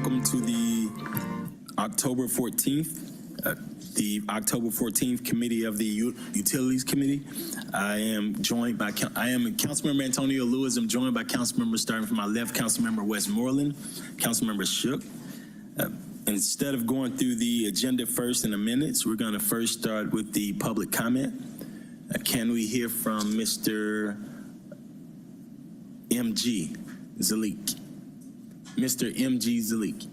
welcome to the October 14th, Committee of the Utilities Committee. I am Councilmember Antonio Lewis. I'm joined by Councilmembers starting from my left, Councilmember Westmoreland, Councilmember Shook. Instead of going through the agenda first in the minutes, we're going to first start with the public comment. Can we hear from Mr. M.G. Zalik? Mr. M.G. Zalik.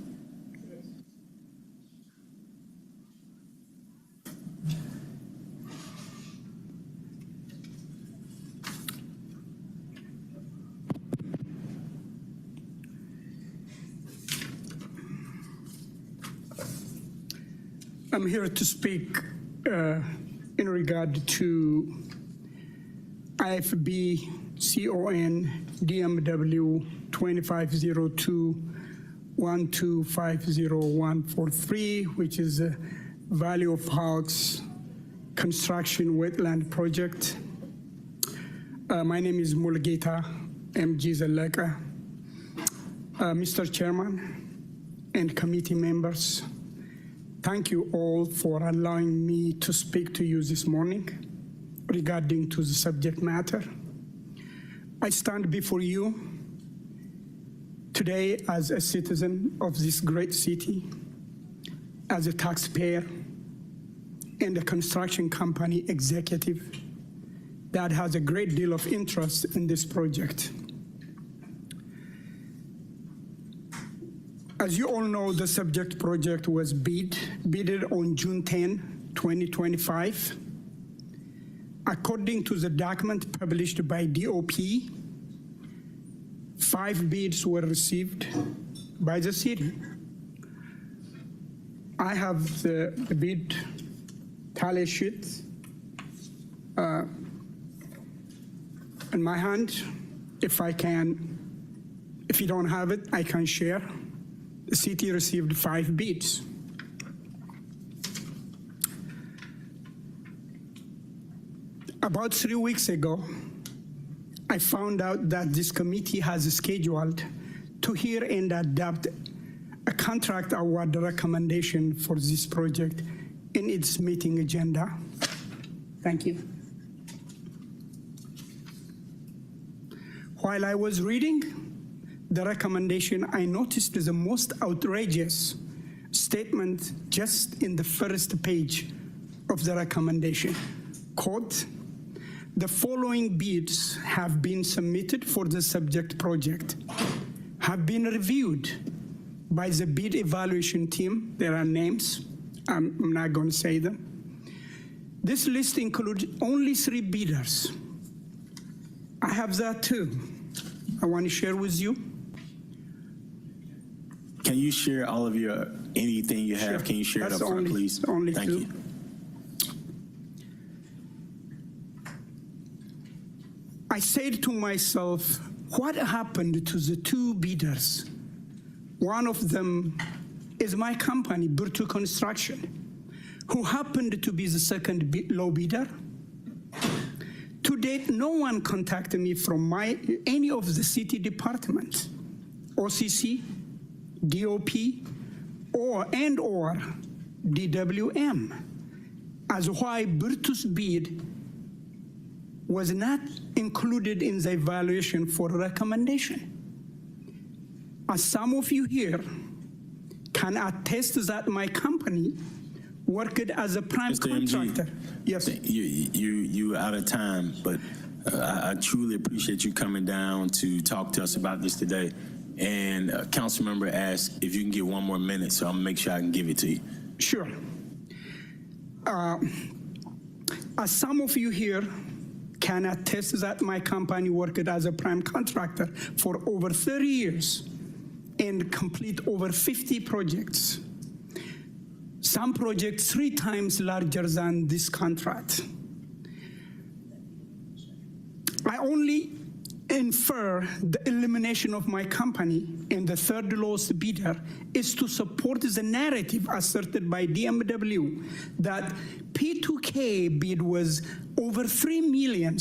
I'm here to speak in regard to IFB CON DMW 2502-1250143, which is a Valley of Hawks construction wetland project. My name is Mulugeta M.G. Zaleka. Mr. Chairman and committee members, thank you all for allowing me to speak to you this morning regarding to the subject matter. I stand before you today as a citizen of this great city, as a taxpayer, and a construction company executive that has a great deal of interest in this project. As you all know, the subject project was bidded on June 10, 2025. According to the document published by DOP, 5 bids were received by the city. I have the bid tally sheet in my hand. If you don't have it, I can share. The city received 5 bids. About 3 weeks ago, I found out that this committee has scheduled to hear and adopt a contract award recommendation for this project in its meeting agenda. Thank you. While I was reading the recommendation, I noticed the most outrageous statement just in the first page of the recommendation. Quote, "The following bids have been submitted for the subject project, have been reviewed by the bid evaluation team." There are names, I'm not going to say them. This list includes only 3 bidders. I have that too. I want to share with you. Can you share all of anything you have? Sure. Can you share it up front, please? Only Thank 2. you. I said to myself, what happened to the 2 bidders? One of them is my company, Burtu Construction, who happened to be the second low bidder. To date, no one contacted me from any of the city departments, OCC, DOP, or DWM, as why Burtu's bid was not included in the evaluation for recommendation. As some of you here can attest that my company worked as a prime Mr. contractor. MG, yes. You out of time, but I truly appreciate you coming down to talk to us about this today. And a council member asked if you can get 1 more minute, so I'm gonna make sure I can give it to you. Sure. As some of you here can attest that my company worked as a prime contractor for over 30 years and complete over 50 projects. Some projects 3 times larger than this contract. I only infer the elimination of my company and the third lowest bidder is to support the narrative asserted by DMW that P2K bid was over $3 million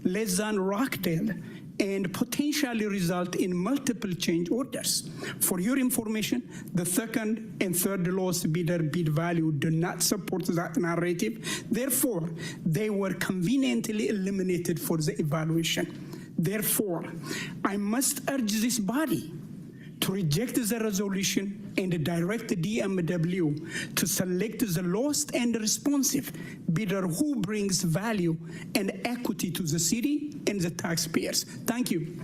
less than Rockdale and potentially result in multiple change orders. For your information, the second and third lowest bidder bid value do not support that narrative. Therefore, they were conveniently eliminated for the evaluation. Therefore, I must urge this body to reject the resolution and direct the DMW to select the lowest and responsive bidder who brings value and equity to the city and the taxpayers. Thank you.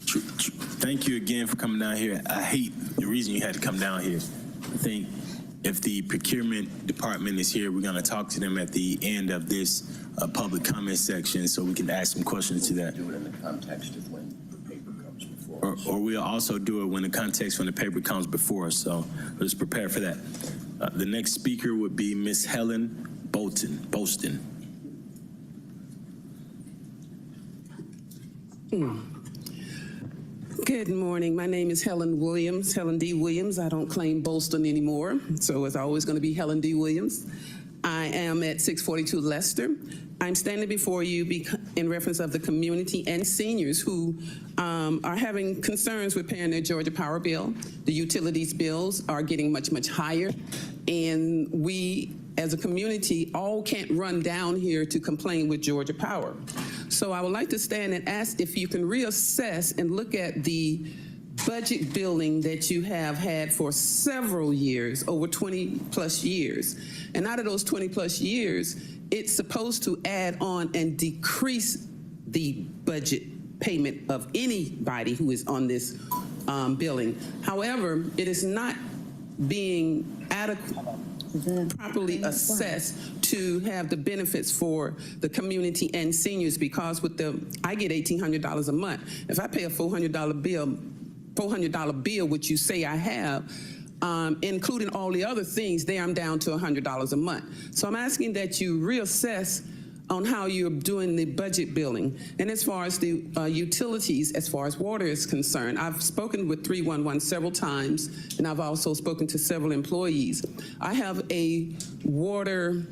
Thank you again for coming down here. I hate the reason you had to come down here. I think if the procurement department is here, we're going to talk to them at the end of this public comment section so we can ask some questions to that. Do it in the context of when the paper comes before us. Or we'll also do it when the context when the paper comes before us. So let's prepare for that. The next speaker would be Ms. Helen Bolston. Good morning. My name is Helen Williams, Helen D. Williams. I don't claim Bolston anymore, so it's always going to be Helen D. Williams. I am at 642 Lester. I'm standing before you in reference of the community and seniors who are having concerns with paying their Georgia Power bill. The utilities bills are getting much, much higher, and we as a community all can't run down here to complain with Georgia Power. So I would like to stand and ask if you can reassess and look at the budget billing that you have had for several years, over 20 plus years. And out of those 20 plus years, it's supposed to add on and decrease the budget payment of anybody who is on this billing. However, it is not being properly assessed to have the benefits for the community and seniors, because with I get $1,800 a month. If I pay a $400 bill, which you say I have, including all the other things, there I'm down to $100 a month. So I'm asking that you reassess on how you're doing the budget billing. And as far as the utilities, as far as water is concerned, I've spoken with 311 several times, and I've also spoken to several employees. I have a water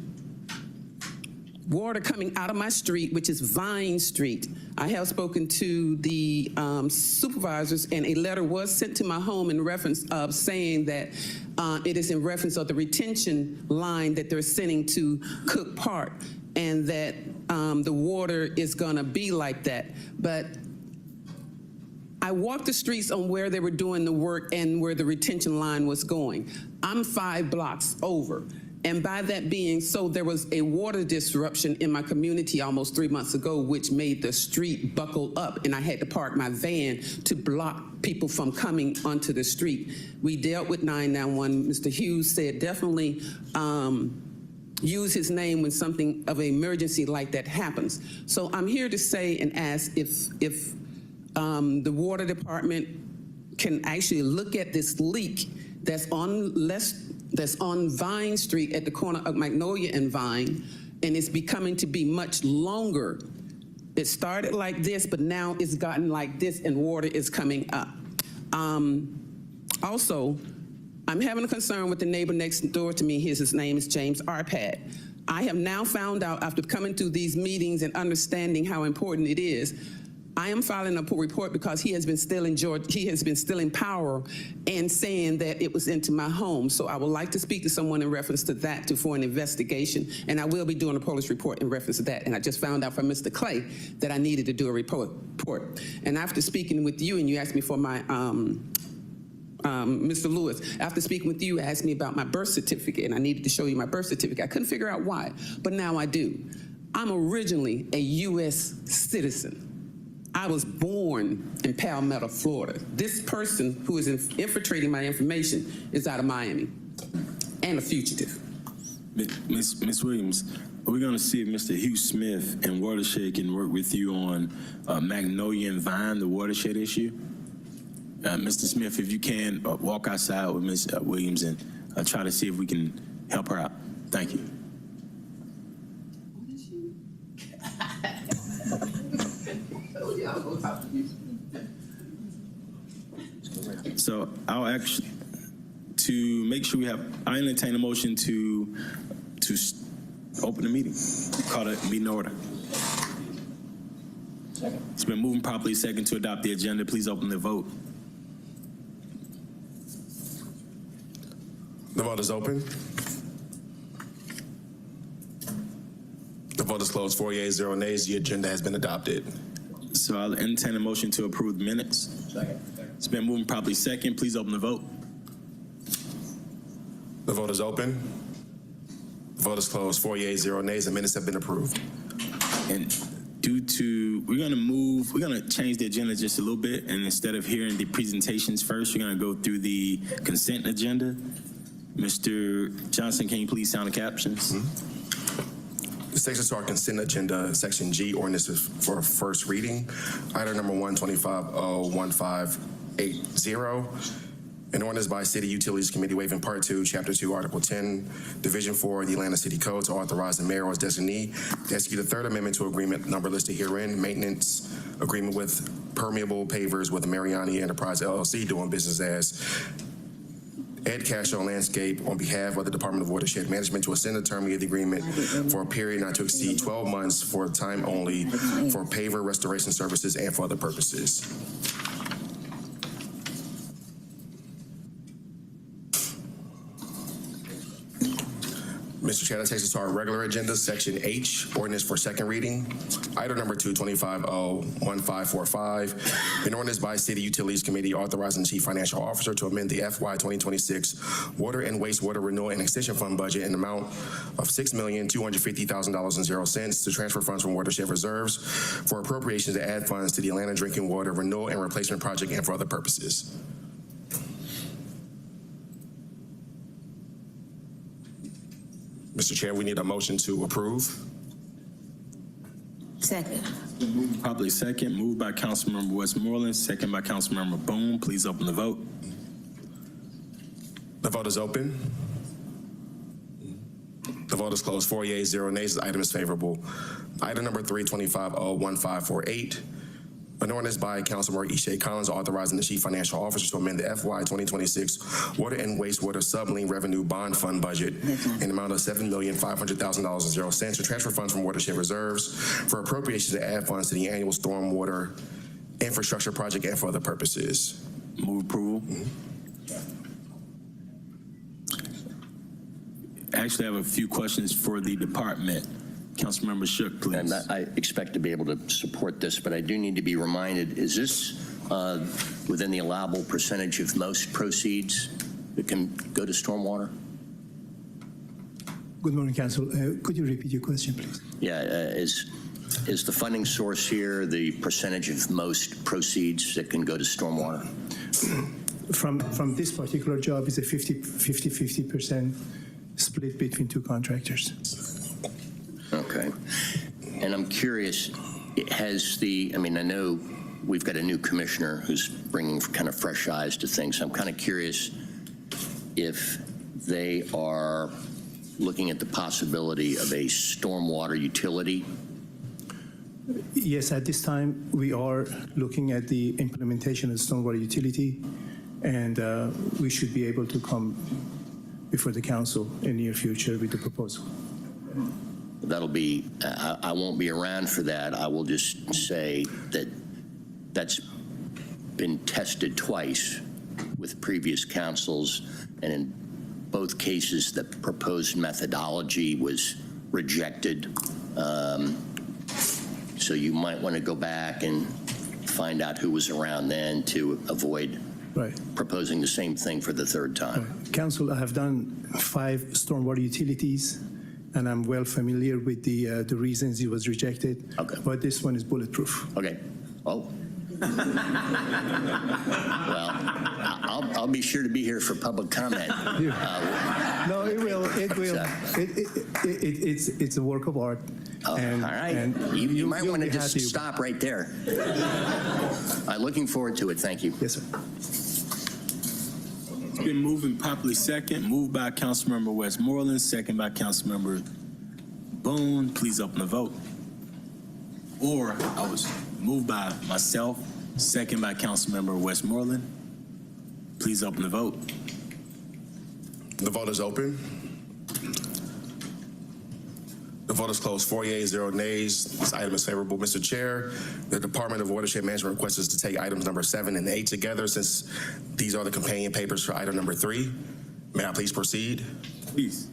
coming out of my street, which is Vine Street. I have spoken to the supervisors, and a letter was sent to my home in reference of saying that it is in reference of the retention line that they're sending to Cook Park, and that the water is gonna be like that. But I walked the streets on where they were doing the work and where the retention line was going. I'm 5 blocks over. And by that being so, there was a water disruption in my community almost 3 months ago, which made the street buckle up, and I had to park my van to block people from coming onto the street. We dealt with 911. Mr. Hughes said definitely use his name when something of an emergency like that happens. So I'm here to say and ask if the water department can actually look at this leak that's on Vine Street at the corner of Magnolia and Vine, and it's becoming to be much longer. It started like this, but now it's gotten like this, and water is coming up. Also, I'm having a concern with the neighbor next door to me. His name is James Arpad. I have now found out, after coming through these meetings and understanding how important it is, I am filing a report because he has been stealing power and saying that it was into my home. So I would like to speak to someone in reference to that for an investigation, and I will be doing a police report in reference to that. And I just found out from Mr. Clay that I needed to do a report. And after speaking with you, and you asked me for my Mr. Lewis, after speaking with you, asked me about my birth certificate, and I needed to show you my birth certificate. I couldn't figure out why, but now I do. I'm originally a U.S. citizen. I was born in Palmetto, Florida. This person who is infiltrating my information is out of Miami and a fugitive. Ms. Williams, we're going to see if Mr. Hugh Smith and Watershed can work with you on Magnolia and Vine, the watershed issue. Mr. Smith, if you can, walk outside with Ms. Williams and try to see if we can help her out. Thank you. So I'll actually, to make sure we have, I entertain a motion to open the meeting, call it meeting order. Second. It's been moved and properly second to adopt the agenda. Please open the vote. The vote is open. The vote is closed. 4 yeas, 0 nays. The agenda has been adopted. So I'll entertain a motion to approve the minutes. Second. It's been moved and properly second. Please open the vote. The vote is open. The vote is closed. 4 yeas, 0 nays. The minutes have been approved. And due to, we're going to change the agenda just a little bit. And instead of hearing the presentations first, we're going to go through the consent agenda. Mr. Johnson, can you please sound the captions? This takes us to our consent agenda, Section G, ordinances for first reading. Item number 125-01580. An ordinance by City Utilities Committee waiving Part 2, Chapter 2, Article 10, Division 4 of the Atlanta City Code to authorize the mayor or his designee to execute a third amendment to agreement number listed herein, maintenance agreement with Permeable Pavers with Mariani Enterprise LLC doing business as Ed Castro Landscape on behalf of the Department of Watershed Management to extend the term of the agreement for a period not to exceed 12 months for a time only for paver restoration services and for other purposes. Mr. Chair, that takes us to our regular agenda, Section H, ordinance for second reading. Item number 225-01545, an ordinance by City Utilities Committee authorizing the Chief Financial Officer to amend the FY 2026 Water and Wastewater Renewal and Extension Fund budget in the amount of $6,250,000.00 to transfer funds from watershed reserves for appropriations to add funds to the Atlanta Drinking Water Renewal and Replacement Project and for other purposes. Mr. Chair, we need a motion to approve. Second. Properly second, moved by Councilmember Westmoreland, second by Councilmember Boone. Please open the vote. The vote is open. The vote is closed. 4 yeas, 0 nays. The item is favorable. Item number 325-01548. An ordinance by Councilmember Ishay Collins authorizing the Chief Financial Officer to amend the FY 2026 Water and Wastewater Sublink Revenue Bond Fund budget in the amount of $7,500,000.00 to transfer funds from watershed reserves for appropriations to add funds to the annual stormwater infrastructure project and for other purposes. Move approval. Actually, I have a few questions for the department. Councilmember Shook, please. And I expect to be able to support this, but I do need to be reminded, is this within the allowable percentage of most proceeds that can go to stormwater? Good morning, Council. Could you repeat your question, please? Yeah, is the funding source here the percentage of most proceeds that can go to stormwater? From this particular job, it's a 50% split between two contractors. Okay. And I'm curious, I know we've got a new commissioner who's bringing kind of fresh eyes to things. I'm kind of curious if they are looking at the possibility of a stormwater utility. Yes, at this time, we are looking at the implementation of stormwater utility, and we should be able to come before the council in the near future with the proposal. That'll be, I won't be around for that. I will just say that that's been tested twice with previous councils, and in both cases, the proposed methodology was rejected. So you might want to go back and find out who was around then to avoid proposing the same thing for the third time. Council, I have done 5 stormwater utilities, and I'm well familiar with the reasons it was rejected. Okay. But this one is bulletproof. Okay. Oh. Well, I'll be sure to be here for public comment. No, it will. It's a work of art. All right. You might want to just stop right there. Looking forward to it. Thank you. Yes, sir. It's been moved and properly second, moved by Councilmember Westmoreland, second by Councilmember Boone. Please open the vote. Or I was moved by myself, second by Councilmember Westmoreland. Please open the vote. The vote is open. The vote is closed. 4 yeas, 0 nays. This item is favorable. Mr. Chair, the Department of Watershed Management requests us to take items number 7 and 8 together since these are the companion papers for item number 3. May I please proceed? Please.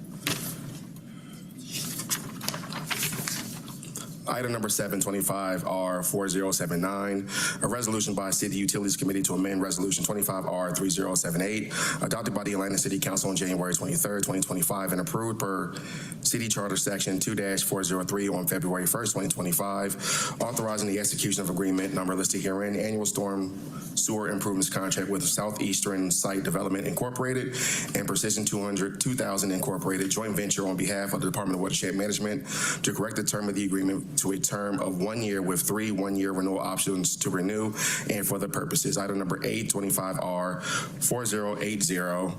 Item number 725R4079, a resolution by City Utilities Committee to amend Resolution 25R3078, adopted by the Atlanta City Council on January 23rd, 2025, and approved per City Charter Section 2-403 on February 1st, 2025, authorizing the execution of agreement number listed herein, annual storm sewer improvements contract with Southeastern Site Development Incorporated and Precision 2000 Incorporated joint venture on behalf of the Department of Watershed Management to correct the term of the agreement to a term of 1 year with 3 one-year renewal options to renew and for the purposes. Item number 8, 25R4080.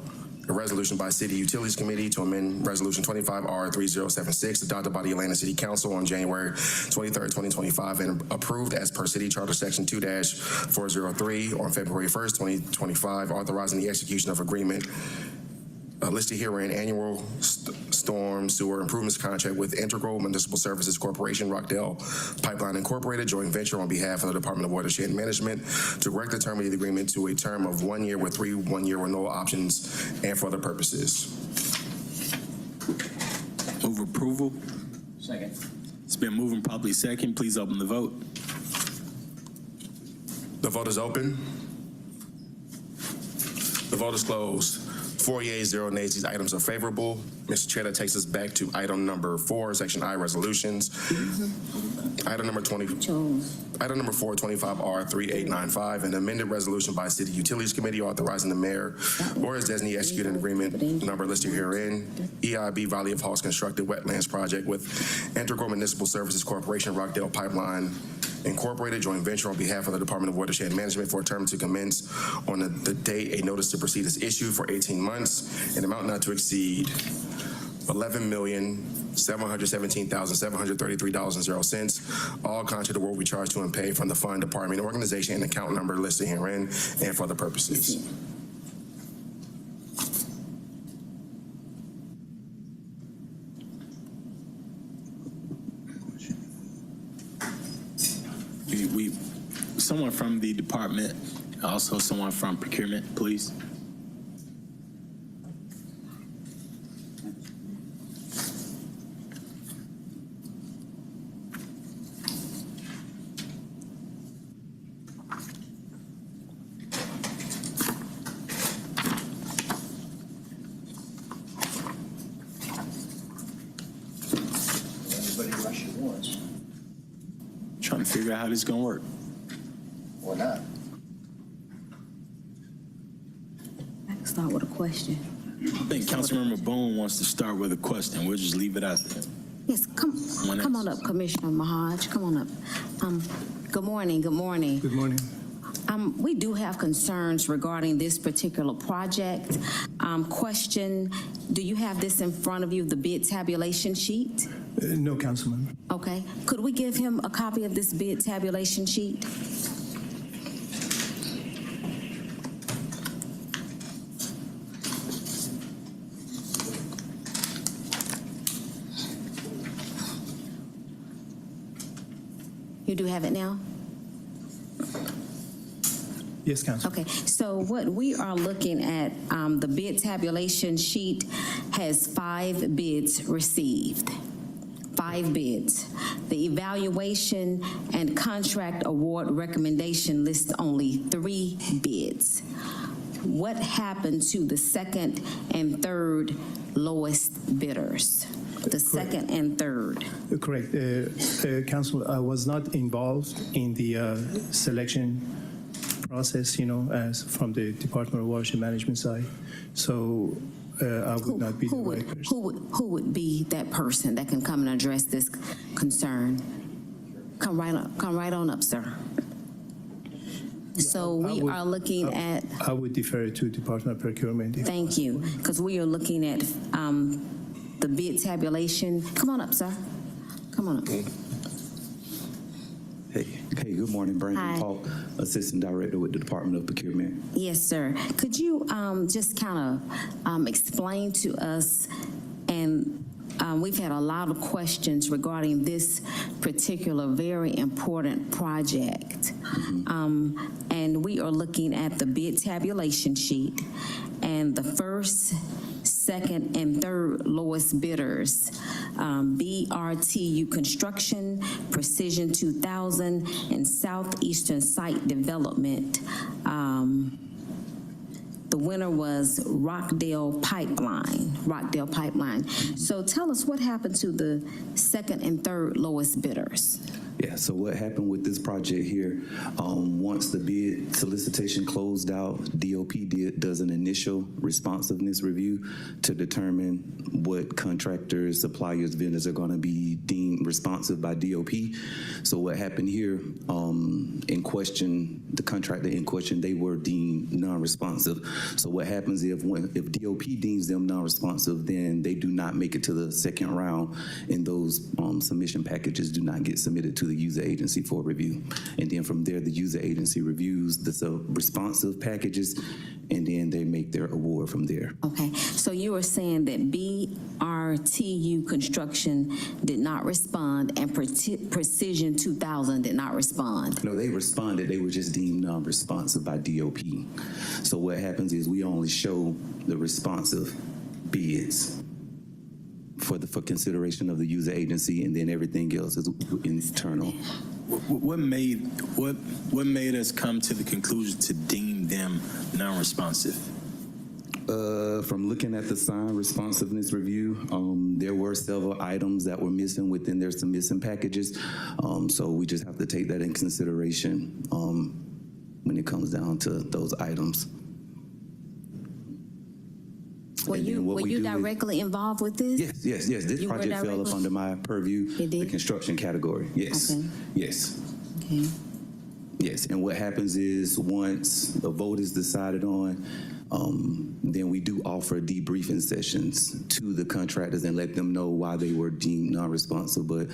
A resolution by City Utilities Committee to amend Resolution 25R3076, adopted by the Atlanta City Council on January 23rd, 2025, and approved as per City Charter Section 2-403 on February 1st, 2025, authorizing the execution of agreement listed herein, annual storm sewer improvements contract with Integral Municipal Services Corporation, Rockdale Pipeline Incorporated, joint venture on behalf of the Department of Watershed Management to correct the term of the agreement to a term of 1 year with 3 one-year renewal options and for other purposes. Move approval. Second. It's been moved and properly second. Please open the vote. The vote is open. The vote is closed. 4 yeas, 0 nays. These items are favorable. Mr. Chair, that takes us back to item number 4, Section I, resolutions. Item number 4, 25R3895, an amended resolution by City Utilities Committee authorizing the mayor or his designee execute an agreement number listed herein, EIB Valley of Halls Constructed Wetlands Project with Integral Municipal Services Corporation, Rockdale Pipeline Incorporated, joint venture on behalf of the Department of Watershed Management for a term to commence on the date a notice to proceed is issued for 18 months, an amount not to exceed $11,717,733.0. All contract will be charged to and paid from the fund, department, organization, and account number listed herein and for other purposes. Someone from the department, also someone from procurement, please. Everybody rush at once, Trying to figure out how this is going to work. or not. I can start with a question. I think Councilmember Boone wants to start with a question. We'll just leave it out there. Yes, come on up, Commissioner Mahaj. Come on up. Good morning. Good morning. Good morning. We do have concerns regarding this particular project. Question: do you have this in front of you, the bid tabulation sheet? No, Councilman. Okay. Could we give him a copy of this bid tabulation sheet? You do have it now? Yes, Council. Okay, so what we are looking at, the bid tabulation sheet has 5 bids received. 5 bids. The evaluation and contract award recommendation lists only 3 bids. What happened to the second and third lowest bidders? The second and third. Correct. Council, I was not involved in the selection process, as from the Department of Watershed Management side. So I would not be the right person. Who would be that person that can come and address this concern? Come right on up, sir. So we are looking at. I would defer to Department of Procurement. Thank you, because we are looking at the bid tabulation. Come on up, sir. Come on up. Hey, good morning, Brandon Hi. Paul, Assistant Director with the Department of Procurement. Yes, sir. Could you just kind of explain to us and we've had a lot of questions regarding this particular very important project. And we are looking at the bid tabulation sheet, and the first, second, and third lowest bidders, BRTU Construction, Precision 2000, and Southeastern Site Development. The winner was Rockdale Pipeline. So tell us what happened to the second and third lowest bidders. Yeah, so what happened with this project here, once the bid solicitation closed out, DOP does an initial responsiveness review to determine what contractors, suppliers, vendors are going to be deemed responsive by DOP. So what happened here, in question, the contractor in question, they were deemed non-responsive. So what happens if DOP deems them non-responsive, then they do not make it to the second round, and those submission packages do not get submitted to the user agency for review. And then from there, the user agency reviews the responsive packages, and then they make their award from there. Okay, so you were saying that BRTU Construction did not respond and Precision 2000 did not respond? No, they responded. They were just deemed non-responsive by DOP. So what happens is we only show the responsive bids for consideration of the user agency, and then everything else is internal. What made us come to the conclusion to deem them non-responsive? From looking at the sign responsiveness review, there were several items that were missing within their submission packages. So we just have to take that in consideration when it comes down to those items. Were you directly involved with this? Yes. This You were project fell up directly- under my purview, It the did? construction category. Yes. Okay. Yes. Okay. Yes, and what happens is once the vote is decided on, then we do offer debriefing sessions to the contractors and let them know why they were deemed non-responsive. But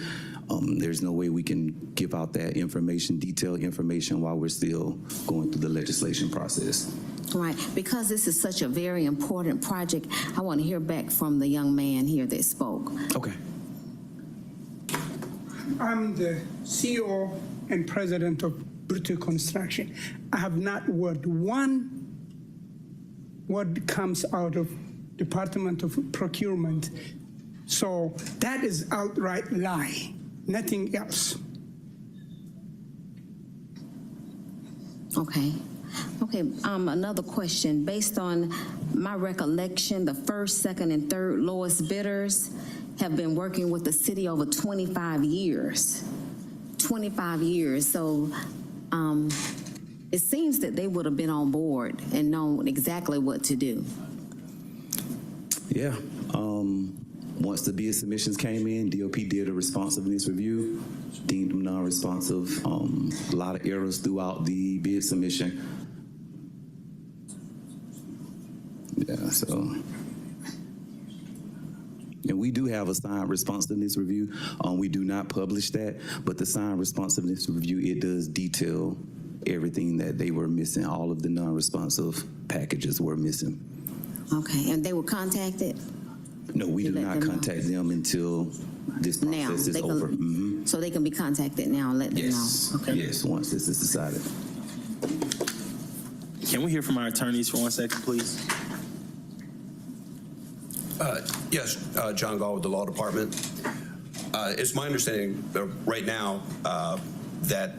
there's no way we can give out that information, detailed information, while we're still going through the legislation process. Right, because this is such a very important project, I want to hear back from the young man here that spoke. Okay. I'm the CEO and president of Bruto Construction. I have not heard one word comes out of Department of Procurement. So that is outright lie, nothing else. Okay. Another question. Based on my recollection, the first, second, and third lowest bidders have been working with the city over 25 years. 25 years. So it seems that they would have been on board and known exactly what to do. Yeah. Once the bid submissions came in, DOP did a responsiveness review, deemed them non-responsive. A lot of errors throughout the bid submission. Yeah, so. And we do have a signed responsiveness review. We do not publish that, but the signed responsiveness review, it does detail everything that they were missing. All of the non-responsive packages were missing. Okay, and they were contacted? No, we You do let not them know. contact them until this Now, process is they over. can, so they can be contacted now and let them Yes, know. yes, once this is decided. Can we hear from our attorneys for 1 second, please? Yes, John Gall with the Law Department. It's my understanding right now that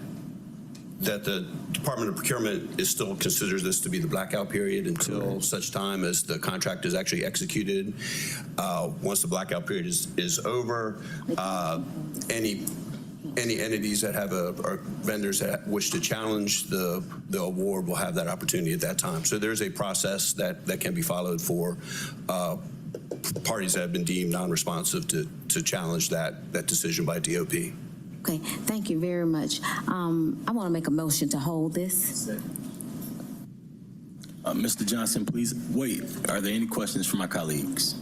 the Department of Procurement still considers this to be the blackout period until such time as the contract is actually executed. Once the blackout period is over, any entities that have or vendors that wish to challenge the award will have that opportunity at that time. So there's a process that can be followed for parties that have been deemed non-responsive to challenge that decision by DOP. Okay, thank you very much. I want to make a motion to hold this. Mr. Johnson, please wait. Are there any questions from my colleagues?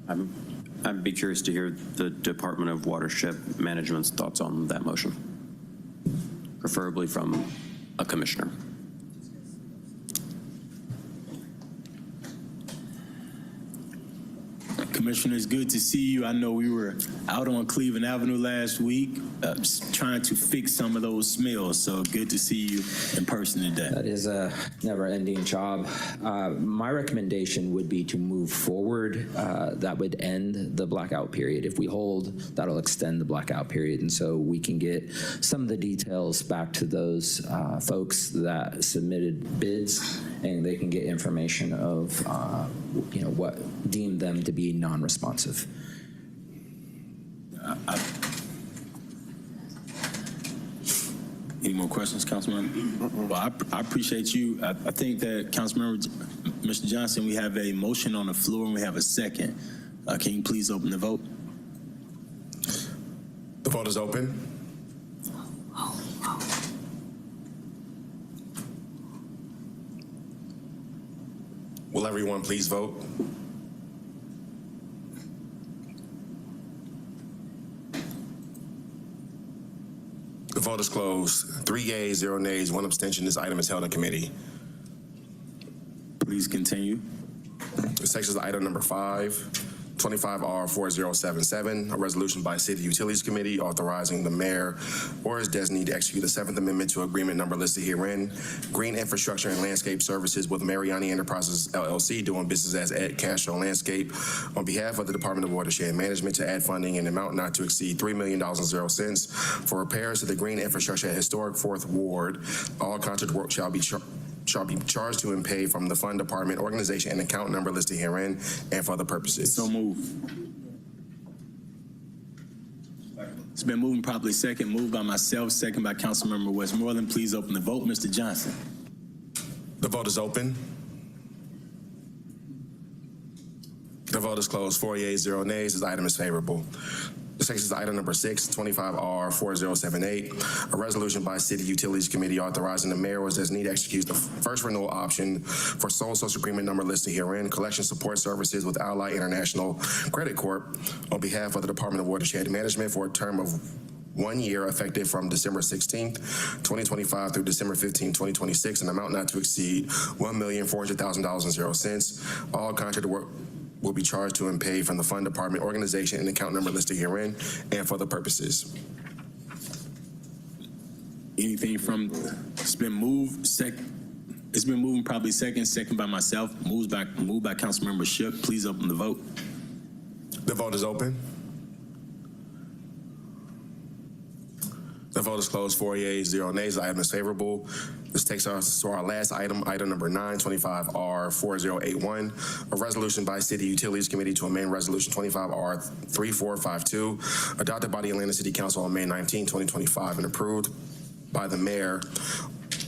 I'd be curious to hear the Department of Watershed Management's thoughts on that motion, preferably from a commissioner. Commissioner, it's good to see you. I know we were out on Cleveland Avenue last week trying to fix some of those smells, so good to see you in person today. That is a never-ending job. My recommendation would be to move forward. That would end the blackout period. If we hold, that'll extend the blackout period, and so we can get some of the details back to those folks that submitted bids, and they can get information of what deemed them to be non-responsive. Any more questions, Councilman? Well, I appreciate you. I think that Councilmember Mr. Johnson, we have a motion on the floor and we have a second. Can you please open the vote? The vote is open. Will everyone please vote? The vote is closed. 3 yeas, 0 nays, 1 abstention. This item is held in committee. Please continue. This section is item number 5. 25R4077, a resolution by City Utilities Committee authorizing the mayor or his designee to execute the 7th Amendment to agreement number listed herein. Green Infrastructure and Landscape Services with Mariani Enterprises LLC, doing business as Ed Castro Landscape, on behalf of the Department of Watershed Management to add funding in an amount not to exceed $3,000,000 for repairs to the green infrastructure at Historic 4th Ward. All contract work shall be charged to and paid from the fund department organization and account number listed herein and for other purposes. So move. It's been moved and properly second. Moved by myself, second by Councilmember Westmoreland. Please open the vote. Mr. Johnson. The vote is open. The vote is closed. 4 yeas, 0 nays. This item is favorable. This section is item number 6, 25R4078, a resolution by City Utilities Committee authorizing the mayor or his designee to execute the first renewal option for sole source agreement number listed herein, collection support services with Ally International Credit Corp. on behalf of the Department of Watershed Management for a term of 1 year effective from December 16th, 2025 through December 15th, 2026, an amount not to exceed $1,400,000.00. All contract work will be charged to and paid from the fund department organization and account number listed herein and for the purposes. Anything from, it's been moved and probably second by myself, moved by Councilmember Shook. Please open the vote. The vote is open. The vote is closed. 4 yeas, 0 nays. The item is favorable. This takes us to our last item, item number 9, 25R4081, a resolution by City Utilities Committee to amend Resolution 25R3452, adopted by the Atlanta City Council on May 19, 2025, and approved by the mayor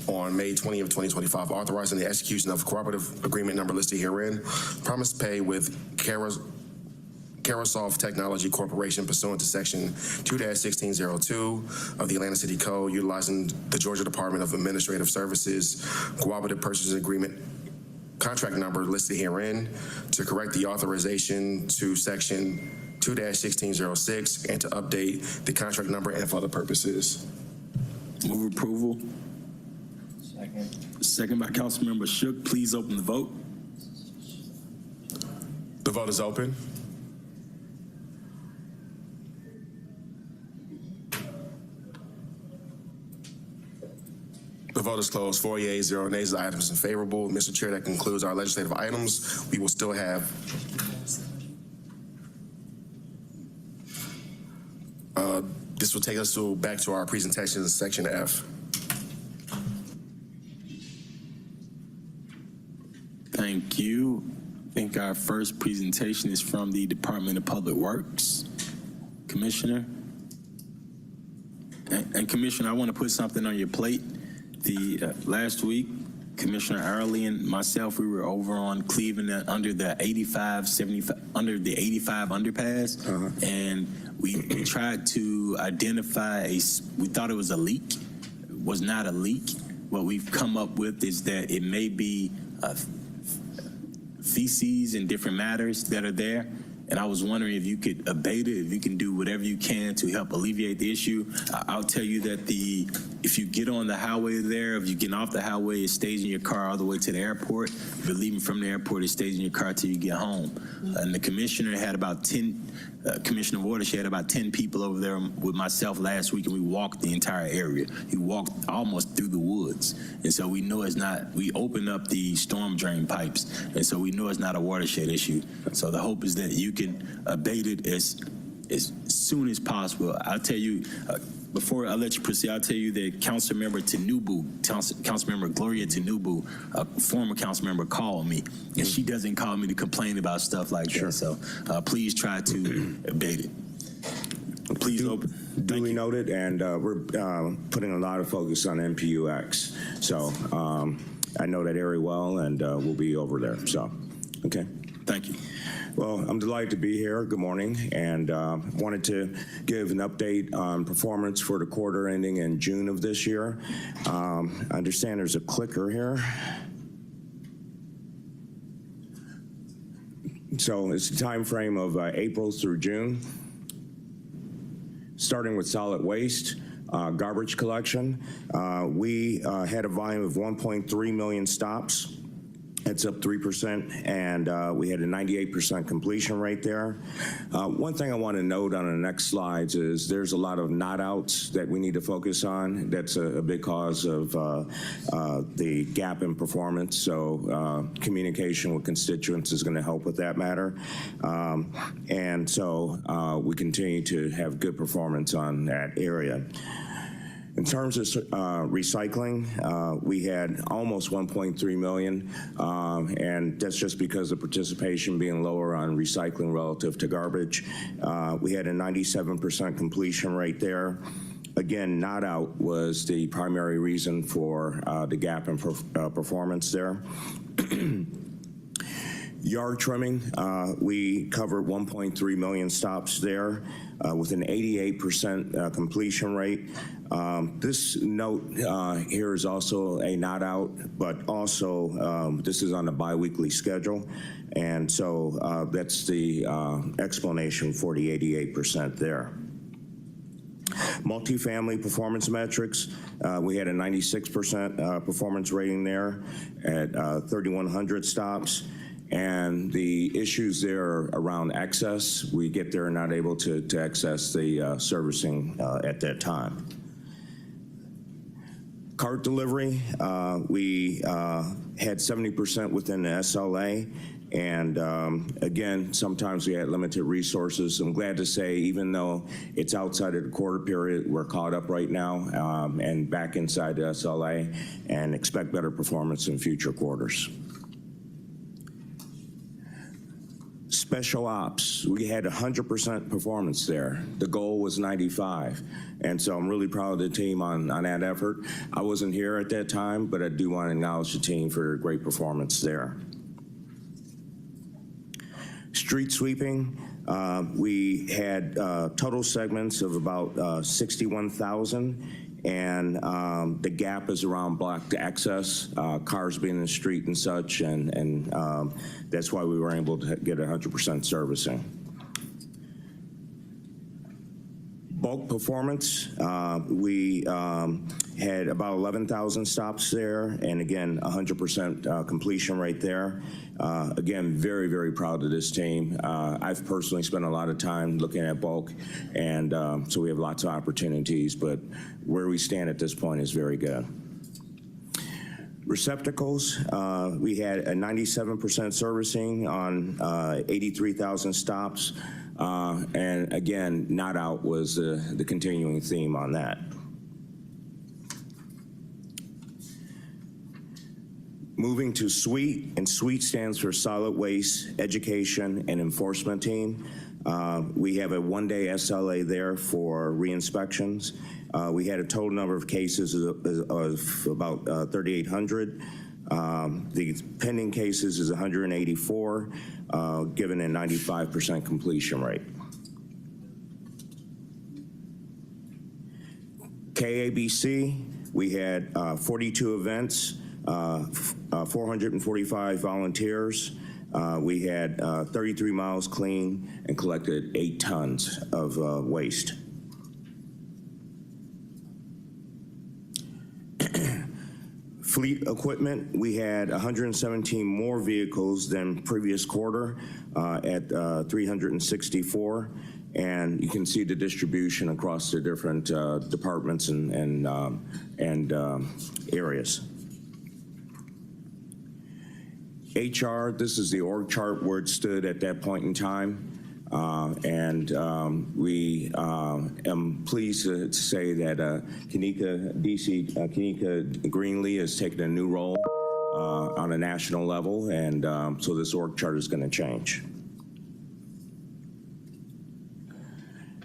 on May 20 of 2025, authorizing the execution of cooperative agreement number listed herein, promise pay with Carasoft Technology Corporation pursuant to Section 2-1602 of the Atlanta City Code, utilizing the Georgia Department of Administrative Services Cooperative Purchase Agreement contract number listed herein to correct the authorization to Section 2-1606 and to update the contract number and for other purposes. Move approval. Second by Councilmember Shook. Please open the vote. The vote is open. The vote is closed. 4 yeas, 0 nays. The item is favorable. Mr. Chair, that concludes our legislative items. We will still have this will take us back to our presentation in Section F. Thank you. I think our first presentation is from the Department of Public Works. Commissioner. And Commissioner, I want to put something on your plate. Last week, Commissioner Early and myself, we were over on Cleveland under the 85 underpass, and we tried to identify we thought it was a leak. It was not a leak. What we've come up with is that it may be feces and different matters that are there. And I was wondering if you could abate it, if you can do whatever you can to help alleviate the issue. I'll tell you that if you get on the highway there, if you get off the highway, it stays in your car all the way to the airport. If you're leaving from the airport, it stays in your car till you get home. And the commissioner had about 10, Commissioner Waters, she had about 10 people over there with myself last week, and we walked the entire area. We walked almost through the woods. And so we know it's not, we opened up the storm drain pipes, and so we know it's not a watershed issue. So the hope is that you can abate it as soon as possible. I'll tell you, before I let you proceed, I'll tell you that Councilmember Tinubu, Councilmember Gloria Tinubu, a former council member, called me, and she doesn't call me to complain about stuff like that. So please try to abate it. Please open. Duly noted, and we're putting a lot of focus on MPUX. So I know that area well, and we'll be over there. So, okay. Thank you. Well, I'm delighted to be here. Good morning, and wanted to give an update on performance for the quarter ending in June of this year. I understand there's a clicker here. So it's a time frame of April through June. Starting with solid waste, garbage collection, we had a volume of 1.3 million stops. It's up 3%, and we had a 98% completion rate there. One thing I want to note on the next slides is there's a lot of not outs that we need to focus on. That's a big cause of the gap in performance. So communication with constituents is going to help with that matter. And so we continue to have good performance on that area. In terms of recycling, we had almost 1.3 million, and that's just because of participation being lower on recycling relative to garbage. We had a 97% completion rate there. Again, not out was the primary reason for the gap in performance there. Yard trimming, we covered 1.3 million stops there with an 88% completion rate. This note here is also a not out, but also this is on a biweekly schedule. And so that's the explanation for the 88% there. Multifamily performance metrics, we had a 96% performance rating there at 3,100 stops. And the issues there around access, we get there not able to access the servicing at that time. Cart delivery, we had 70% within the SLA. And again, sometimes we had limited resources. I'm glad to say, even though it's outside of the quarter period, we're caught up right now and back inside the SLA, and expect better performance in future quarters. Special ops, we had 100% performance there. The goal was 95. And so I'm really proud of the team on that effort. I wasn't here at that time, but I do want to acknowledge the team for their great performance there. Street sweeping, we had total segments of about 61,000. And the gap is around blocked access, cars being in the street and such, and that's why we were able to get 100% servicing. Bulk performance, we had about 11,000 stops there, and again, 100% completion rate there. Again, very, very proud of this team. I've personally spent a lot of time looking at bulk, and so we have lots of opportunities, but where we stand at this point is very good. Receptacles, we had a 97% servicing on 83,000 stops, and again, not out was the continuing theme on that. Moving to SWEET, and SWEET stands for Solid Waste Education and Enforcement Team. We have a one-day SLA there for re-inspections. We had a total number of cases of about 3,800. The pending cases is 184, given a 95% completion rate. KABC, we had 42 events, 445 volunteers. We had 33 miles clean and collected 8 tons of waste. Fleet equipment, we had 117 more vehicles than previous quarter at 364. And you can see the distribution across the different departments and areas. HR, this is the org chart where it stood at that point in time. We am pleased to say that Kanika Greenlee has taken a new role on a national level, and so this org chart is going to change.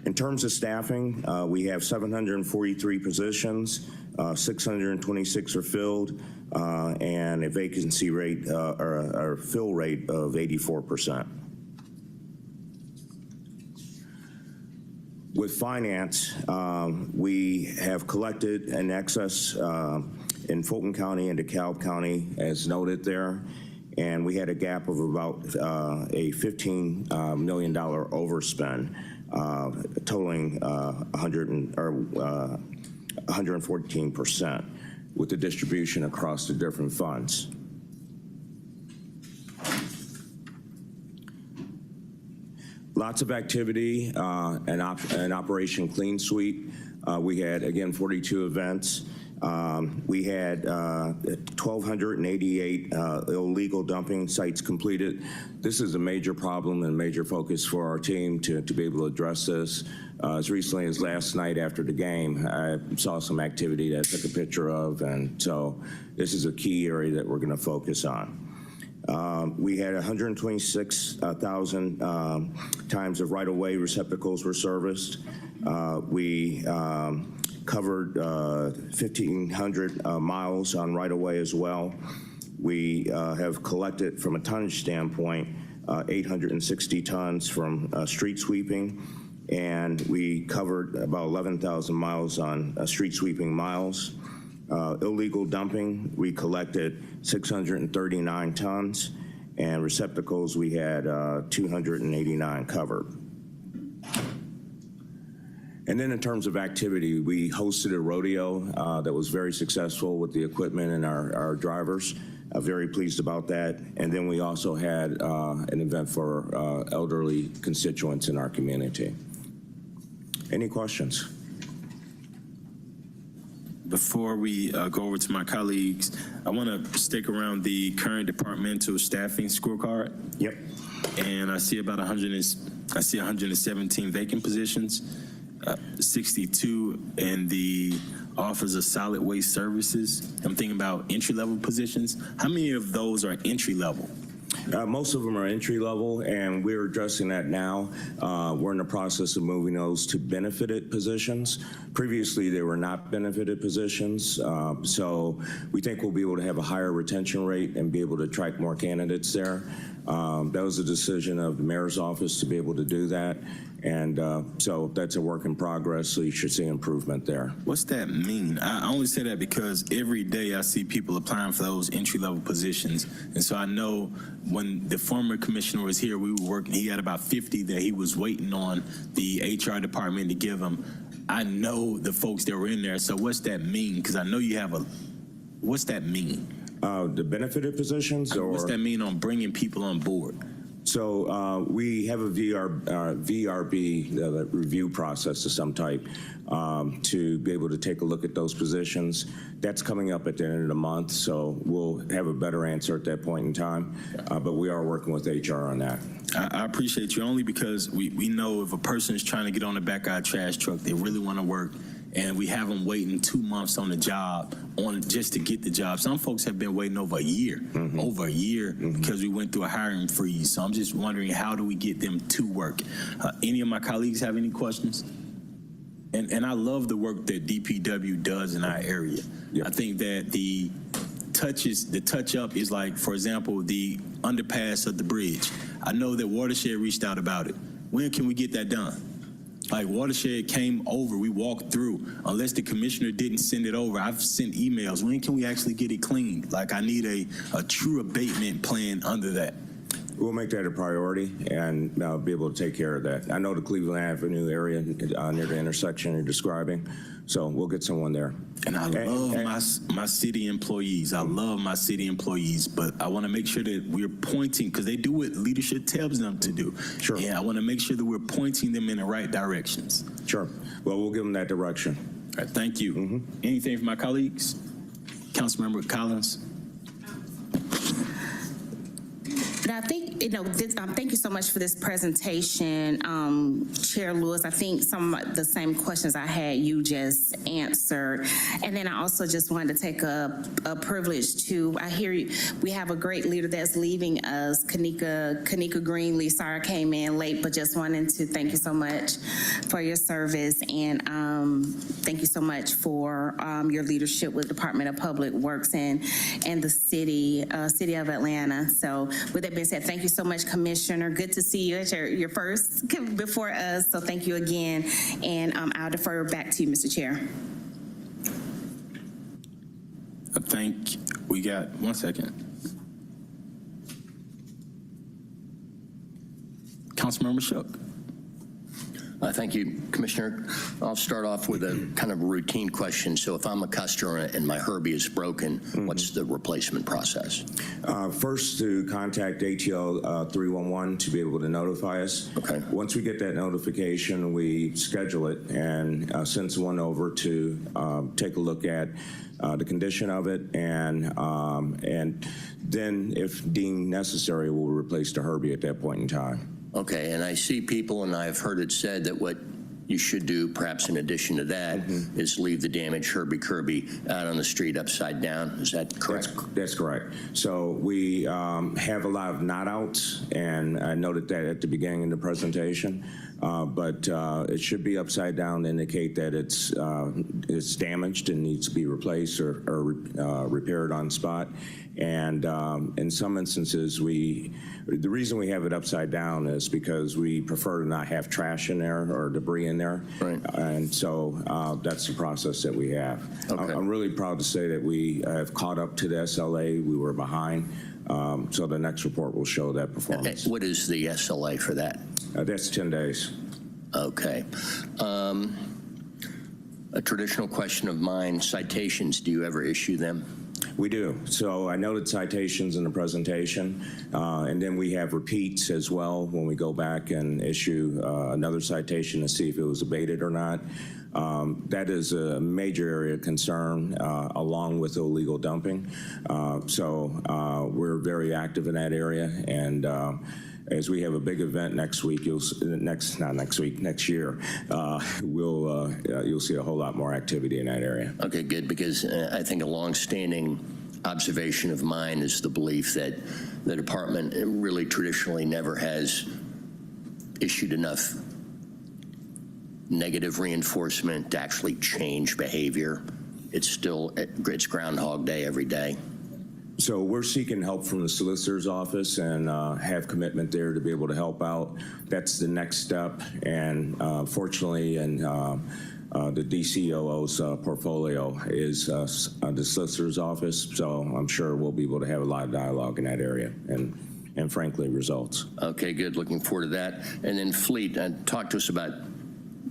In terms of staffing, we have 743 positions, 626 are filled, and a vacancy rate or a fill rate of 84%. With finance, we have collected an excess in Fulton County and DeKalb County, as noted there, and we had a gap of about a $15 million overspend, totaling 114% with the distribution across the different funds. Lots of activity and Operation Clean Sweep. We had, again, 42 events. We had 1,288 illegal dumping sites completed. This is a major problem and major focus for our team to be able to address this. As recently as last night after the game, I saw some activity that I took a picture of, and so this is a key area that we're going to focus on. We had 126,000 times of right-of-way receptacles were serviced. We covered 1,500 miles on right-of-way as well. We have collected, from a tonnage standpoint, 860 tons from street sweeping, and we covered about 11,000 miles on street sweeping miles. Illegal dumping, we collected 639 tons, and receptacles, we had 289 covered. And then in terms of activity, we hosted a rodeo that was very successful with the equipment and our drivers. Very pleased about that. And then we also had an event for elderly constituents in our community. Any questions? Before we go over to my colleagues, I want to stick around the current departmental staffing scorecard. Yep. And I see about 117 vacant positions, 62 in the Office of Solid Waste Services. I'm thinking about entry-level positions. How many of those are entry-level? Most of them are entry level, and we're addressing that now. We're in the process of moving those to benefited positions. Previously, they were not benefited positions, so we think we'll be able to have a higher retention rate and be able to attract more candidates there. That was a decision of the mayor's office to be able to do that, and so that's a work in progress, so you should see improvement there. What's that mean? I only say that because every day I see people applying for those entry-level positions, and so I know when the former commissioner was here, we were working, he had about 50 that he was waiting on the HR department to give him. I know the folks that were in there, so what's that mean? Because I know you have what's that mean? The benefited positions, or what's that mean on bringing people on board? So we have a VRB review process of some type to be able to take a look at those positions. That's coming up at the end of the month, so we'll have a better answer at that point in time. But we are working with HR on that. I appreciate you only because we know if a person is trying to get on the back of our trash truck, they really want to work, and we have them waiting 2 months on the job just to get the job. Some folks have been waiting over a year, because we went through a hiring freeze. So I'm just wondering, how do we get them to work? Any of my colleagues have any questions? And I love the work that DPW does in our area. Yep. I think that the touch up is like, for example, the underpass of the bridge. I know that Watershed reached out about it. When can we get that done? Like, Watershed came over, we walked through. Unless the commissioner didn't send it over, I've sent emails. When can we actually get it cleaned? Like, I need a true abatement plan under that. We'll make that a priority and be able to take care of that. I know the Cleveland Avenue area near the intersection you're describing, so we'll get someone there. And I love my city employees. I love my city employees, but I want to make sure that we're pointing, because they do what leadership tells them to do. Sure. And I want to make sure that we're pointing them in the right directions. Sure. Well, we'll give them that direction. All right, thank you. Anything from my colleagues? Councilmember Collins. And I think, thank you so much for this presentation, Chair Lewis. I think some of the same questions I had, you just answered. And then I also just wanted to take a privilege to, I hear you, we have a great leader that's leaving us, Kanika Greenlee. Sorry I came in late, but just wanted to thank you so much for your service. And thank you so much for your leadership with Department of Public Works and the city of Atlanta. So with that being said, thank you so much, Commissioner. Good to see you at your first before us. So thank you again. And I'll defer back to you, Mr. Chair. We got 1 second. Councilmember Shook. Thank you, Commissioner. I'll start off with a kind of routine question. So if I'm a customer and my Herbie is broken, what's the replacement process? First, to contact ATL 311 to be able to notify us. Okay. Once we get that notification, we schedule it and send someone over to take a look at the condition of it, and then, if deemed necessary, we'll replace the Herbie at that point in time. Okay, and I see people, and I've heard it said that what you should do, perhaps in addition to that, is leave the damaged Herbie Kirby out on the street upside down. Is that correct? That's correct. So we have a lot of not outs, and I noted that at the beginning of the presentation, but it should be upside down to indicate that it's damaged and needs to be replaced or repaired on spot. And in some instances, the reason we have it upside down is because we prefer to not have trash in there or debris in there. Right. And so that's the process that we have. Okay. I'm really proud to say that we have caught up to the SLA. We were behind. So the next report will show that performance. What is the SLA for that? That's 10 days. Okay. A traditional question of mine, citations, do you ever issue them? We do. So I noted citations in the presentation, and then we have repeats as well when we go back and issue another citation to see if it was abated or not. That is a major area of concern, along with illegal dumping. So we're very active in that area, and as we have a big event next week, next year, you'll see a whole lot more activity in that area. Okay, good, because I think a longstanding observation of mine is the belief that the department really traditionally never has issued enough negative reinforcement to actually change behavior. It's Groundhog Day every day. So we're seeking help from the solicitor's office and have commitment there to be able to help out. That's the next step, and fortunately, and the DCOO's portfolio is the solicitor's office, so I'm sure we'll be able to have a lot of dialogue in that area and frankly, results. Okay, good. Looking forward to that. And then Fleet, talk to us about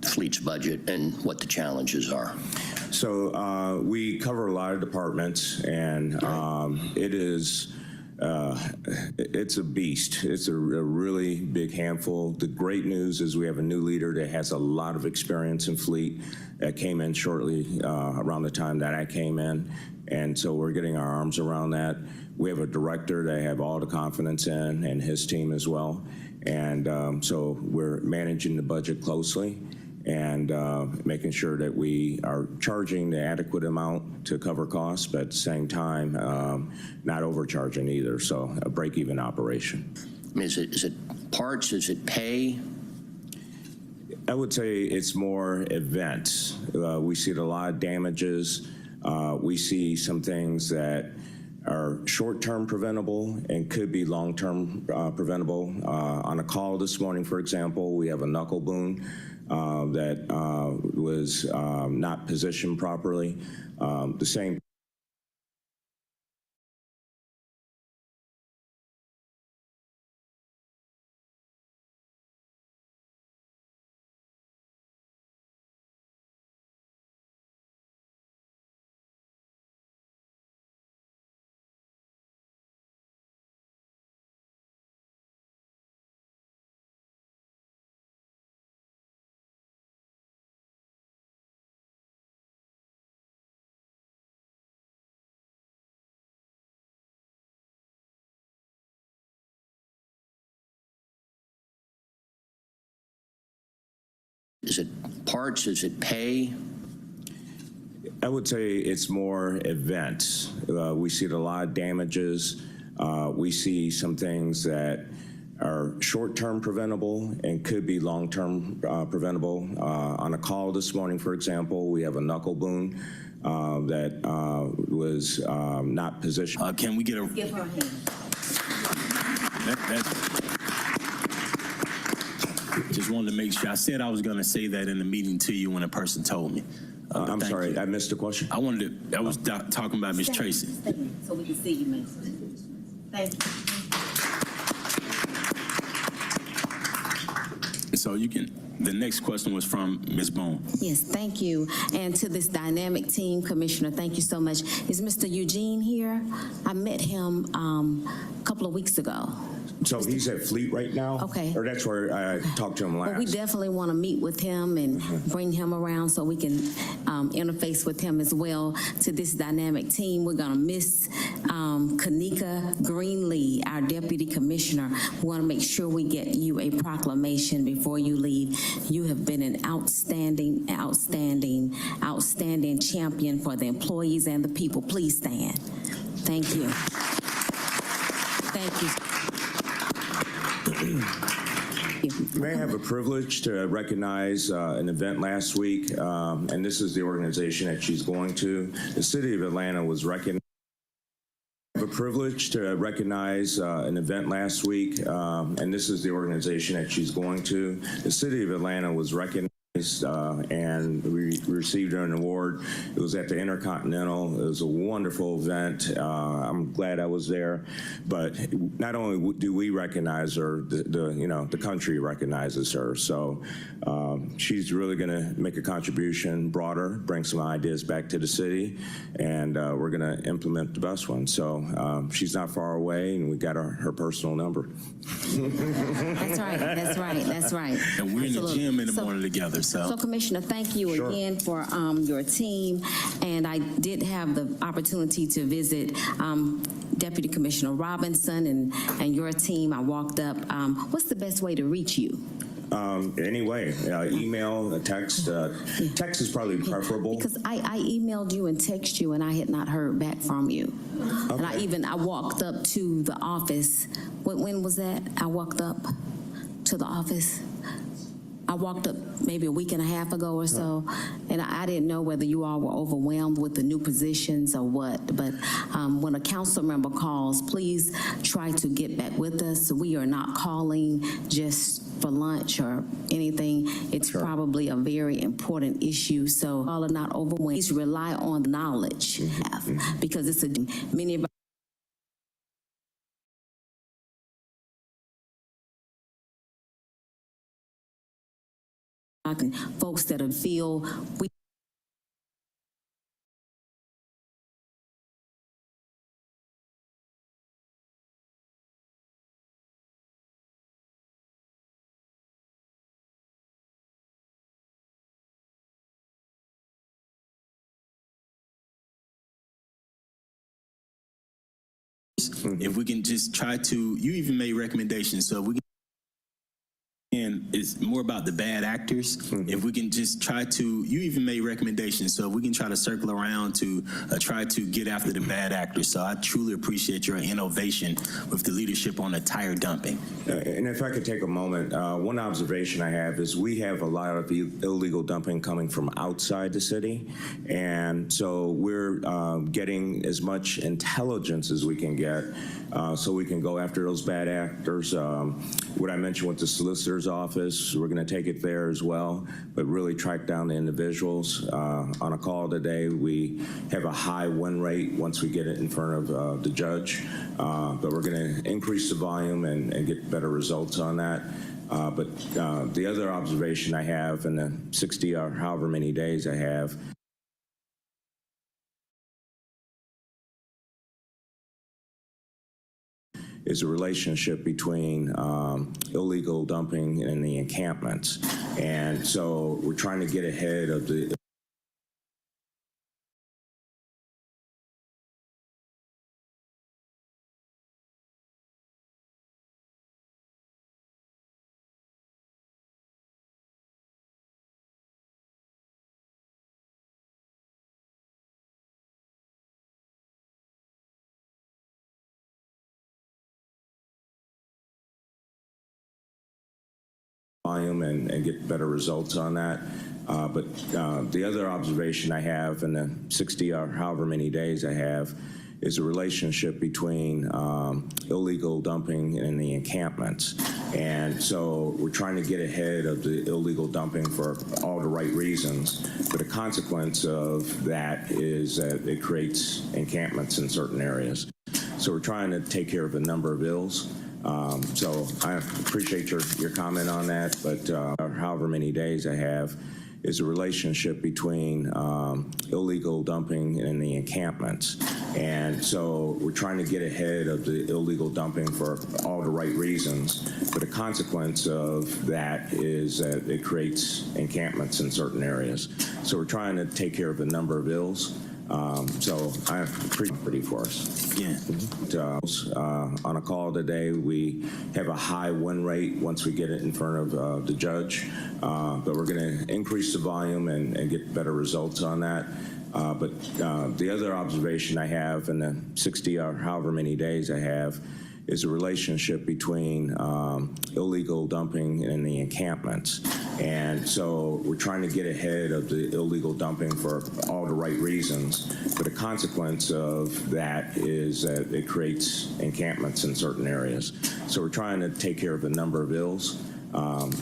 Fleet's budget and what the challenges are. So we cover a lot of departments, and it's a beast. It's a really big handful. The great news is we have a new leader that has a lot of experience in Fleet that came in shortly around the time that I came in, and so we're getting our arms around that. We have a director that I have all the confidence in, and his team as well, and so we're managing the budget closely and making sure that we are charging the adequate amount to cover costs, but at the same time, not overcharging either, so a break-even operation. I mean, is it parts? Is it pay? I would say it's more events. We see a lot of damages. We see some things that are short-term preventable and could be long-term preventable. On a call this morning, for example, we have a knuckle boom that was not positioned properly. The same Is it parts? Is it pay? I would say it's more events. We see a lot of damages. We see some things that are short-term preventable and could be long-term preventable. On a call this morning, for example, we have a knuckle boom that was not positioned. Can we get a? Give her a hand. Just wanted to make sure. I said I was going to say that in the meeting to you when a person told me. I'm thank sorry, you. I missed the question. I wanted to. I was talking about Miss Tracy. So we can see you, man. Thank you. So you can. The next question was from Ms. Bone. Yes, thank you. And to this dynamic team, Commissioner, thank you so much. Is Mr. Eugene here? I met him a couple of weeks ago. So he's at Fleet right now? Okay. Or that's where I talked to him last? But we definitely want to meet with him and bring him around so we can interface with him as well. To this dynamic team, we're going to miss Kanika Greenlee, our Deputy Commissioner. We want to make sure we get you a proclamation before you leave. You have been an outstanding, outstanding, outstanding champion for the employees and the people. Please stand. Thank you. Thank you. May I have a privilege to recognize an event last week, and this is the organization that she's going to. The City of Atlanta was recognized. I have a privilege to recognize an event last week, and this is the organization that she's going to. The City of Atlanta was recognized. And we received an award. It was at the Intercontinental. It was a wonderful event. I'm glad I was there. But not only do we recognize her, the country recognizes her. So she's really going to make a contribution broader, bring some ideas back to the city, and we're going to implement the best one. So she's not far away, and we got her personal number. That's right. That's right. That's right. And we're in the gym in the morning together. So, Commissioner, thank you again for your team. And I did have the opportunity to visit Deputy Commissioner Robinson and your team. I walked up. What's the best way to reach you? Anyway, email, text. Text is probably preferable. Because I emailed you and texted you, and I had not heard back from you. Okay. And I walked up to the office. When was that? I walked up to the office. I walked up maybe a week and a half ago or so, and I didn't know whether you all were overwhelmed with the new positions or what, but when a council member calls, please try to get back with us. We are not calling just for lunch or anything. It's probably a very important issue, so all are not overwhelmed. Please rely on the knowledge you have, because it's many of folks that feel we if we can just try to, you even made recommendations, so if we can, and it's more about the bad actors. If we can just try to, you even made recommendations, so if we can try to circle around to try to get after the bad actors. So I truly appreciate your innovation with the leadership on the tire dumping. And if I could take a moment, one observation I have is we have a lot of illegal dumping coming from outside the city. And so we're getting as much intelligence as we can get so we can go after those bad actors. What I mentioned with the solicitor's office, we're going to take it there as well, but really track down the individuals. On a call today, we have a high win rate once we get it in front of the judge, but we're going to increase the volume and get better results on that. But the other observation I have in the 60 or however many days I have is a relationship between illegal dumping and the encampments. And so we're trying to get ahead of the volume and get better results on that. But the other observation I have in the 60 or however many days I have is a relationship between illegal dumping and the encampments. And so we're trying to get ahead of the illegal dumping for all the right reasons. But a consequence of that is that it creates encampments in certain areas. So we're trying to take care of a number of ills. So I appreciate your comment on that, but however many days I have is a relationship between illegal dumping and the encampments. And so we're trying to get ahead of the illegal dumping for all the right reasons. But a consequence of that is that it creates encampments in certain areas. So we're trying to take care of a number of ills. So I'm pretty for us. Yeah. On a call today, we have a high win rate once we get it in front of the judge, but we're going to increase the volume and get better results on that. But the other observation I have in the 60 or however many days I have is a relationship between illegal dumping and the encampments. And so we're trying to get ahead of the illegal dumping for all the right reasons. But a consequence of that is that it creates encampments in certain areas. So we're trying to take care of a number of ills.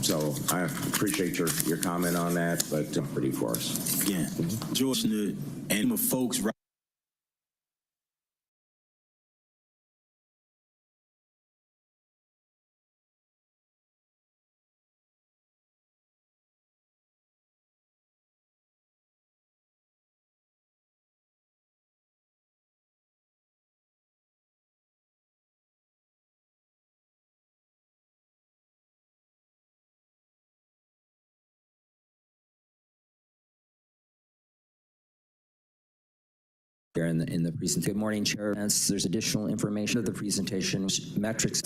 So I appreciate your comment on that, but pretty for us. Yeah. George, and folks right Here in the presentation. Good morning, Chair. There's additional information of the presentation metrics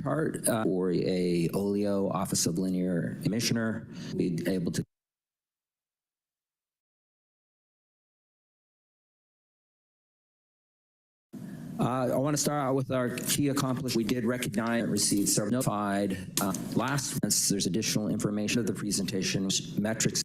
chart for a OLIO, Office of Linear Commissioner, be able to I want to start out with our key accomplishment. We did recognize and receive several notified last month. There's additional information of the presentation metrics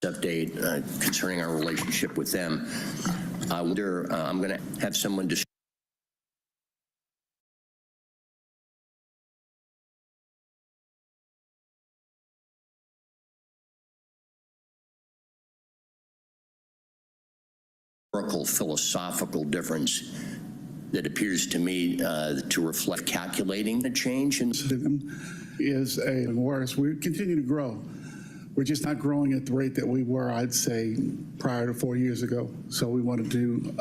update concerning our relationship with them. I wonder, I'm going to have someone describe philosophical difference that appears to me to reflect calculating the change in is a worse. We continue to grow. We're just not growing at the rate that we were, I'd say, prior to 4 years ago. So we want to do,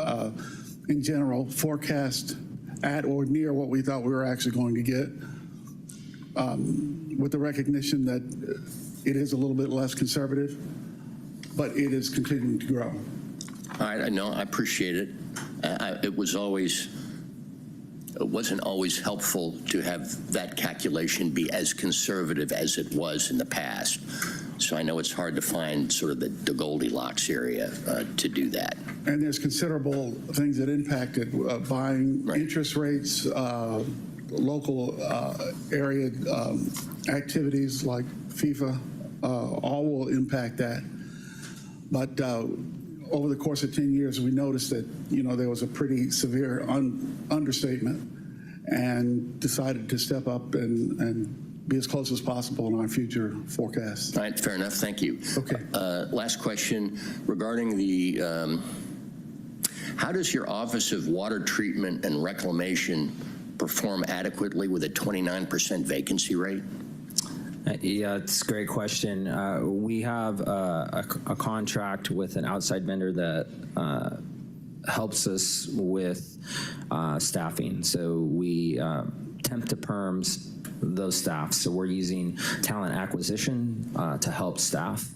in general, forecast at or near what we thought we were actually going to get, with the recognition that it is a little bit less conservative, but it is continuing to grow. All right, I know, I appreciate it. It wasn't always helpful to have that calculation be as conservative as it was in the past. So I know it's hard to find sort of the Goldilocks area to do that. And there's considerable things that impacted buying interest rates, local area activities like FIFA, all will impact that. But over the course of 10 years, we noticed that, there was a pretty severe understatement and decided to step up and be as close as possible in our future forecasts. All right, fair enough. Thank you. Okay. Last question regarding the, how does your Office of Water Treatment and Reclamation perform adequately with a 29% vacancy rate? Yeah, it's a great question. We have a contract with an outside vendor that helps us with staffing. So we temp to perms those staff. So we're using talent acquisition to help staff.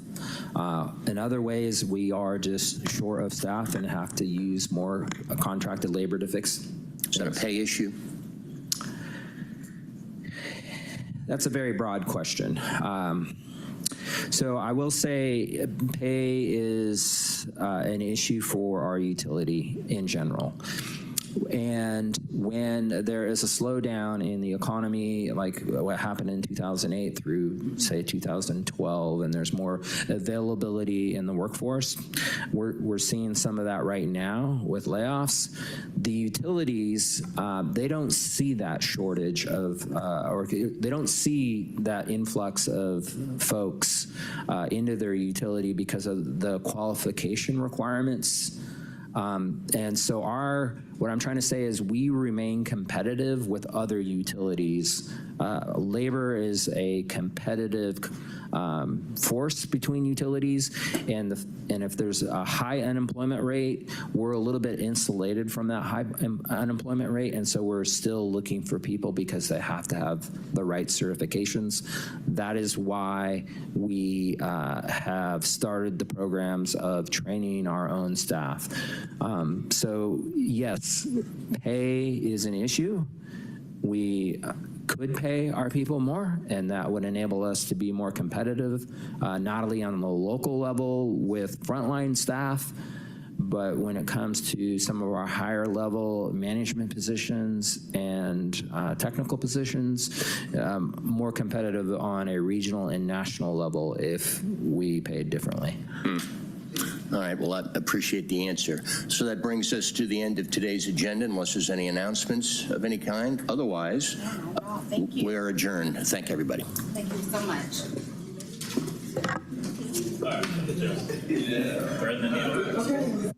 In other ways, we are just short of staff and have to use more contracted labor to fix. Is that a pay issue? That's a very broad question. So I will say pay is an issue for our utility in general. And when there is a slowdown in the economy, like what happened in 2008 through, say, 2012, and there's more availability in the workforce, we're seeing some of that right now with layoffs. The utilities, they don't see that shortage of, or they don't see that influx of folks into their utility because of the qualification requirements. And so what I'm trying to say is we remain competitive with other utilities. Labor is a competitive force between utilities, and if there's a high unemployment rate, we're a little bit insulated from that high unemployment rate, and so we're still looking for people because they have to have the right certifications. That is why we have started the programs of training our own staff. So yes, pay is an issue. We could pay our people more, and that would enable us to be more competitive, not only on the local level with frontline staff, but when it comes to some of our higher level management positions and technical positions, more competitive on a regional and national level if we paid differently. All right, well, I appreciate the answer. So that brings us to the end of today's agenda, unless there's any announcements of any kind. Otherwise, we are adjourned. Thank everybody. Thank you so much. Yeah.